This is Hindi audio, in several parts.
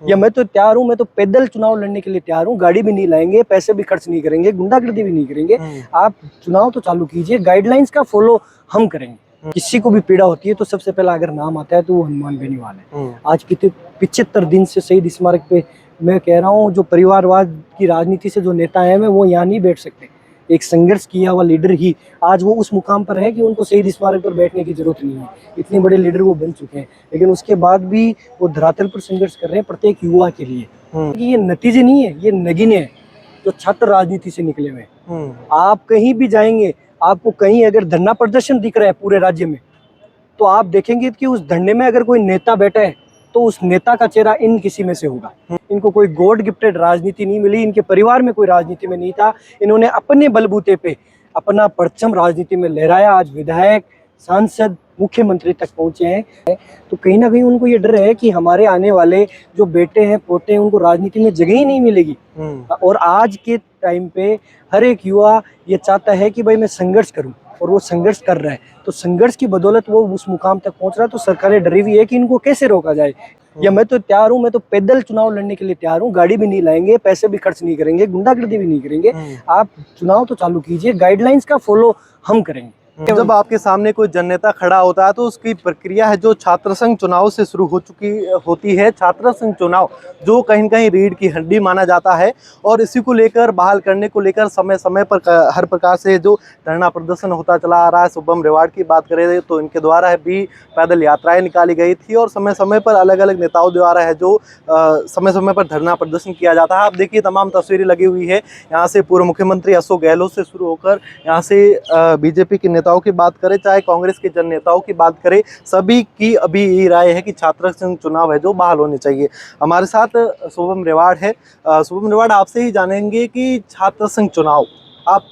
या मैं तो तैयार हूँ, मैं तो पैदल चुनाव लड़ने के लिए तैयार हूँ, गाड़ी भी नहीं लाएंगे, पैसे भी खर्च नहीं करेंगे, गुंडागर्दी भी नहीं करेंगे। आप चुनाव तो चालू कीजिए, गाइडलाइंस का फॉलो हम करेंगे। किसी को भी पीड़ा होती है तो सबसे पहला अगर नाम आता है तो वो हनुमान बेनीवाल है। आज कितने 75 दिन से शहीद स्मारक पे मैं कह रहा हूँ, जो परिवारवाद की राजनीति से जो नेता है वो यहाँ नहीं बैठ सकते। एक संघर्ष किया हुआ लीडर ही आज वो उस मुकाम पर है कि उनको शहीद स्मारक पर बैठने की जरूरत नहीं है। इतने बड़े लीडर वो बन चुके हैं, लेकिन उसके बाद भी वो धरातल पर संघर्ष कर रहे हैं प्रत्येक युवा के लिए। कि ये नतीजे नहीं है, ये नगीने हैं जो छात्र राजनीति से निकले हुए हैं। आप कहीं भी जाएंगे, आपको कहीं अगर धरना प्रदर्शन दिख रहा है पूरे राज्य में, तो आप देखेंगे कि उस धरने में अगर कोई नेता बैठा है तो उस नेता का चेहरा इन किसी में से होगा। इनको कोई गॉड गिफ्टेड राजनीति नहीं मिली, इनके परिवार में कोई राजनीति में नहीं था। इन्होंने अपने बलबूते पे अपना परचम राजनीति में लहराया। आज विधायक, सांसद, मुख्यमंत्री तक पहुंचे हैं। तो कहीं ना कहीं उनको ये डर है कि हमारे आने वाले जो बेटे हैं, पोते हैं, उनको राजनीति में जगह ही नहीं मिलेगी। और आज के टाइम पे हर एक युवा ये चाहता है कि भाई मैं संघर्ष करूं, और वो संघर्ष कर रहा है। तो संघर्ष की बदौलत वो उस मुकाम तक पहुंच रहा है। तो सरकारें डरी हुई है कि इनको कैसे रोका जाए। या मैं तो तैयार हूँ, मैं तो पैदल चुनाव लड़ने के लिए तैयार हूँ, गाड़ी भी नहीं लाएंगे, पैसे भी खर्च नहीं करेंगे, गुंडागर्दी भी नहीं करेंगे। आप चुनाव तो चालू कीजिए, गाइडलाइंस का फॉलो हम करेंगे। जब आपके सामने कोई जननेता खड़ा होता है तो उसकी प्रक्रिया है जो छात्र संघ चुनाव से शुरू हो चुकी होती है। छात्र संघ चुनाव जो कहीं न कहीं रीढ़ की हड्डी माना जाता है, और इसी को लेकर बहाल करने को लेकर समय समय पर हर प्रकार से जो धरना प्रदर्शन होता चला आ रहा है। शुभम रेवाड़ की बात करें तो इनके द्वारा भी पैदल यात्राएं निकाली गई थी, और समय समय पर अलग अलग नेताओं द्वारा है जो समय समय पर धरना प्रदर्शन किया जाता है। आप देखिए तमाम तस्वीरें लगी हुई है। यहाँ से पूर्व मुख्यमंत्री अशोक गहलोत से शुरू होकर यहाँ से बीजेपी के नेताओं की बात करें, चाहे कांग्रेस के जन नेताओं की बात करें, सभी की अभी यही राय है कि छात्र संघ चुनाव है जो बहाल होने चाहिए। हमारे साथ शुभम रेवाड़ है। शुभम रेवाड़, आपसे ही जानेंगे कि छात्र संघ चुनाव आप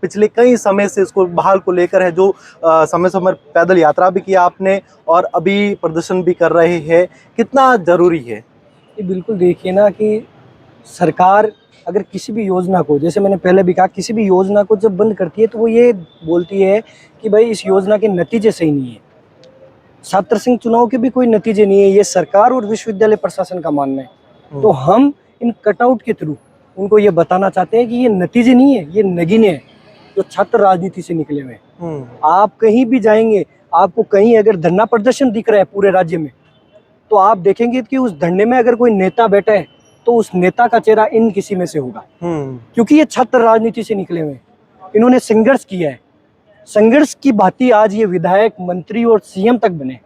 पिछले कई समय से इसको बहाल को लेकर है जो समय समय पैदल यात्रा भी किया आपने, और अभी प्रदर्शन भी कर रहे हैं, कितना जरूरी है? ये बिल्कुल देखिए ना कि सरकार अगर किसी भी योजना को, जैसे मैंने पहले भी कहा, किसी भी योजना को जब बंद करती है तो वो ये बोलती है कि भाई इस योजना के नतीजे सही नहीं है। छात्र संघ चुनाव के भी कोई नतीजे नहीं है, ये सरकार और विश्वविद्यालय प्रशासन का मानना है। तो हम इन कटआउट के थ्रू उनको ये बताना चाहते हैं कि ये नतीजे नहीं है, ये नगीने हैं जो छात्र राजनीति से निकले हुए हैं। आप कहीं भी जाएंगे, आपको कहीं अगर धरना प्रदर्शन दिख रहा है पूरे राज्य में, तो आप देखेंगे कि उस धरने में अगर कोई नेता बैठा है तो उस नेता का चेहरा इन किसी में से होगा। क्योंकि ये छात्र राजनीति से निकले हुए हैं, इन्होंने संघर्ष किया है। संघर्ष की भांति आज ये विधायक, मंत्री और सीएम तक बने।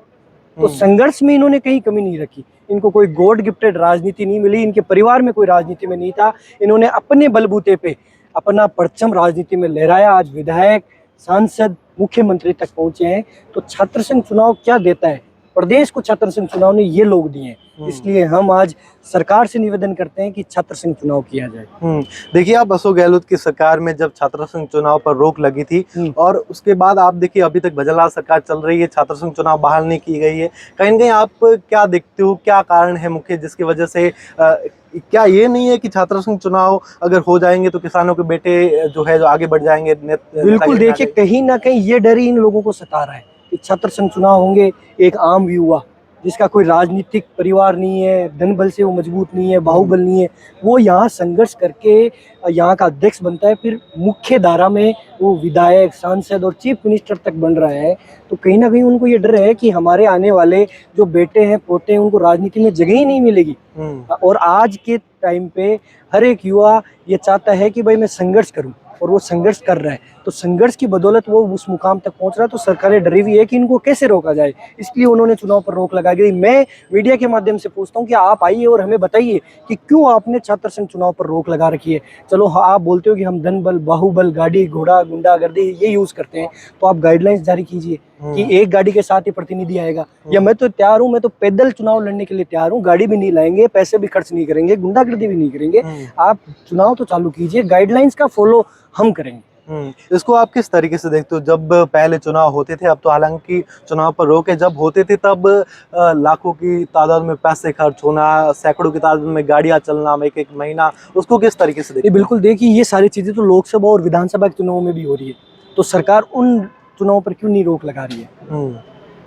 तो संघर्ष में इन्होंने कहीं कमी नहीं रखी। इनको कोई गॉड गिफ्टेड राजनीति नहीं मिली, इनके परिवार में कोई राजनीति में नहीं था। इन्होंने अपने बलबूते पे अपना परचम राजनीति में लहराया। आज विधायक, सांसद, मुख्यमंत्री तक पहुंचे हैं। तो छात्र संघ चुनाव क्या देता है प्रदेश को? छात्र संघ चुनाव ने ये लोग दिए हैं। इसलिए हम आज सरकार से निवेदन करते हैं कि छात्र संघ चुनाव किया जाए। देखिए, आप अशोक गहलोत की सरकार में जब छात्र संघ चुनाव पर रोक लगी थी, और उसके बाद आप देखिए अभी तक भजनलाल सरकार चल रही है, छात्र संघ चुनाव बहाल नहीं की गई है। कहीं न कहीं आप क्या देखते हो, क्या कारण है मुख्य जिसकी वजह से क्या ये नहीं है कि छात्र संघ चुनाव अगर हो जाएंगे तो किसानों के बेटे जो है जो आगे बढ़ जाएंगे? बिल्कुल देखिए, कहीं ना कहीं ये डर ही इन लोगों को सता रहा है कि छात्र संघ चुनाव होंगे। एक आम युवा जिसका कोई राजनीतिक परिवार नहीं है, धन बल से वो मजबूत नहीं है, बाहुबल नहीं है, वो यहाँ संघर्ष करके यहाँ का अध्यक्ष बनता है, फिर मुख्य धारा में वो विधायक, सांसद और चीफ मिनिस्टर तक बन रहा है। तो कहीं ना कहीं उनको ये डर है कि हमारे आने वाले जो बेटे हैं, पोते हैं, उनको राजनीति में जगह ही नहीं मिलेगी। और आज के टाइम पे हर एक युवा ये चाहता है कि भाई मैं संघर्ष करूं, और वो संघर्ष कर रहा है। तो संघर्ष की बदौलत वो उस मुकाम तक पहुंच रहा है। तो सरकारें डरी हुई है कि इनको कैसे रोका जाए, इसलिए उन्होंने चुनाव पर रोक लगा दी। मैं मीडिया के माध्यम से पूछता हूं कि आप आइए और हमें बताइए कि क्यों आपने छात्र संघ चुनाव पर रोक लगा रखी है। चलो हाँ, आप बोलते हो कि हम धन बल, बाहुबल, गाड़ी घोड़ा, गुंडागर्दी ये यूज करते हैं, तो आप गाइडलाइंस जारी कीजिए कि एक गाड़ी के साथ ही प्रतिनिधि आएगा। या मैं तो तैयार हूँ, मैं तो पैदल चुनाव लड़ने के लिए तैयार हूँ, गाड़ी भी नहीं लाएंगे, पैसे भी खर्च नहीं करेंगे, गुंडागर्दी भी नहीं करेंगे। आप चुनाव तो चालू कीजिए, गाइडलाइंस का फॉलो हम करेंगे। इसको आप किस तरीके से देखते हो? जब पहले चुनाव होते थे, अब तो हालांकि चुनाव पर रोक है, जब होते थे तब लाखों की तादाद में पैसे खर्च होना, सैकड़ों की तादाद में गाड़ियां चलना एक एक महीना, उसको किस तरीके से देखते हो? बिल्कुल देखिए, ये सारी चीजें तो लोकसभा और विधानसभा के चुनावों में भी हो रही है। तो सरकार उन चुनावों पर क्यों नहीं रोक लगा रही है?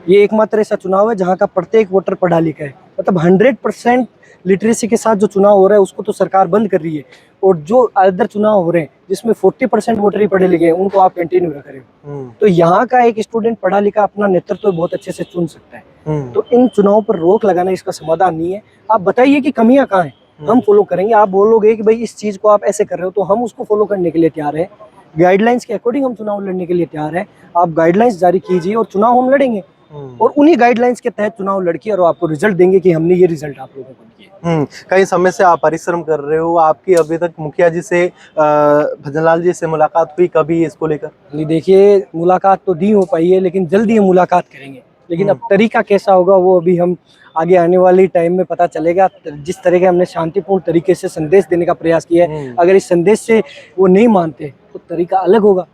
ये एकमात्र ऐसा चुनाव है जहाँ का प्रत्येक वोटर पढ़ा लिखा है। मतलब 100% लिटरेसी के साथ जो चुनाव हो रहा है उसको तो सरकार बंद कर रही है, और जो अदर चुनाव हो रहे हैं जिसमें 40% वोटर ही पढ़े लिखे हैं उनको आप कंटिन्यू रख रहे हो। तो यहाँ का एक स्टूडेंट पढ़ा लिखा अपना नेतृत्व बहुत अच्छे से चुन सकता है। तो इन चुनाव पर रोक लगाना इसका समाधान नहीं है। आप बताइए कि कमियां कहाँ हैं, हम फॉलो करेंगे। आप बोलोगे कि भाई इस चीज को आप ऐसे कर रहे हो तो हम उसको फॉलो करने के लिए तैयार है। गाइडलाइंस के अकॉर्डिंग हम चुनाव लड़ने के लिए तैयार है। आप गाइडलाइंस जारी कीजिए और चुनाव हम लड़ेंगे, और उन्हीं गाइडलाइंस के तहत चुनाव लड़के और आपको रिजल्ट देंगे कि हमने ये रिजल्ट आप लोगों को दिए। कई समय से आप परिश्रम कर रहे हो, आपकी अभी तक मुखिया जी से भजनलाल जी से मुलाकात हुई कभी इसको लेकर? नहीं, देखिए मुलाकात तो नहीं हो पाई है, लेकिन जल्दी हम मुलाकात करेंगे। लेकिन अब तरीका कैसा होगा वो अभी हम आगे आने वाली टाइम में पता चलेगा। जिस तरह के हमने शांतिपूर्ण तरीके से संदेश देने का प्रयास किया है, अगर इस संदेश से वो नहीं मानते तो तरीका अलग होगा।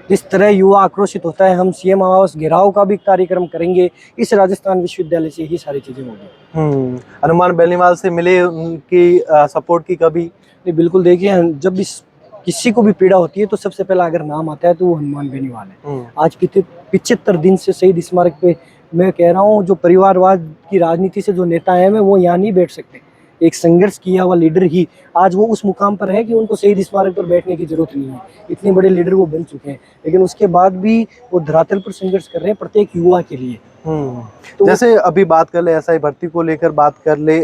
जिस तरह युवा आक्रोशित होता है, हम सीएम आवास घेराव का भी कार्यक्रम करेंगे। इस राजस्थान विश्वविद्यालय से ही सारी चीजें होगी। हनुमान बेनीवाल से मिले, उनकी सपोर्ट की कभी? नहीं, बिल्कुल। देखिए, जब इस किसी को भी पीड़ा होती है तो सबसे पहला अगर नाम आता है तो वो हनुमान बेनीवाल है। आज 75 दिन से शहीद स्मारक पे मैं कह रहा हूँ, जो परिवारवाद की राजनीति से जो नेता है वो यहाँ नहीं बैठ सकते। एक संघर्ष किया हुआ लीडर ही आज वो उस मुकाम पर है कि उनको शहीद स्मारक पर बैठने की जरूरत नहीं है। इतने बड़े लीडर वो बन चुके हैं, लेकिन उसके बाद भी वो धरातल पर संघर्ष कर रहे हैं प्रत्येक युवा के लिए। तो जैसे अभी बात कर ले एसआई भर्ती को लेकर, बात कर ले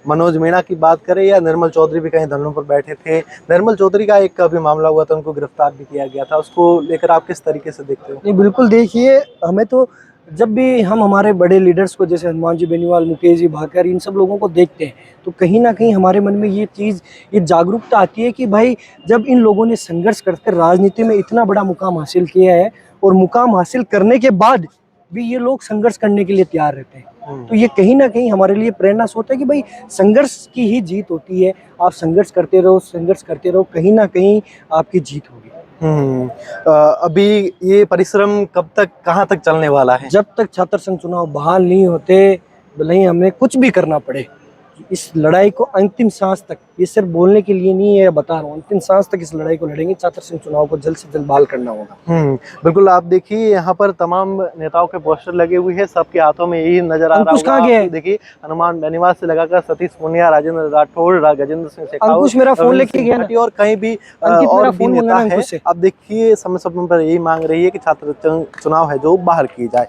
मनोज मीणा की बात करें, या निर्मल चौधरी भी कहीं धरनों पर बैठे थे। निर्मल चौधरी का एक अभी मामला हुआ था, उनको गिरफ्तार भी किया गया था, उसको लेकर आप किस तरीके से देखते हो? नहीं, बिल्कुल। देखिए, हमें तो जब भी हम हमारे बड़े लीडर्स को जैसे हनुमान जी बेनीवाल, मुकेश जी भाकर, इन सब लोगों को देखते हैं तो कहीं ना कहीं हमारे मन में ये चीज़, ये जागरूकता आती है कि भाई जब इन लोगों ने संघर्ष करके राजनीति में इतना बड़ा मुकाम हासिल किया है, और मुकाम हासिल करने के बाद भी ये लोग संघर्ष करने के लिए तैयार रहते हैं, तो ये कहीं ना कहीं हमारे लिए प्रेरणा स्रोत है कि भाई संघर्ष की ही जीत होती है। आप संघर्ष करते रहो, संघर्ष करते रहो, कहीं ना कहीं आपकी जीत होगी। अभी ये परिश्रम कब तक, कहाँ तक चलने वाला है? जब तक छात्र संघ चुनाव बहाल नहीं होते, भले ही हमें कुछ भी करना पड़े, इस लड़ाई को अंतिम सांस तक, ये सिर्फ बोलने के लिए नहीं है, बता रहा हूँ, अंतिम सांस तक इस लड़ाई को लड़ेंगे। छात्र संघ चुनाव को जल्द से जल्द बहाल करना होगा। बिल्कुल। आप देखिए यहाँ पर तमाम नेताओं के पोस्टर लगे हुए हैं, सबके हाथों में यही नजर आ रहा होगा। कहाँ गया है? देखिए, हनुमान बेनीवाल से लगाकर सतीश पूनिया, राजेंद्र राठौड़, गजेंद्र सिंह शेखावत, अंकुश मेरा फोन लेके गया ना, और कहीं भी और भी नेता है। अब देखिए समय समय पर यही मांग रही है कि छात्र संघ चुनाव है जो बाहर की जाए।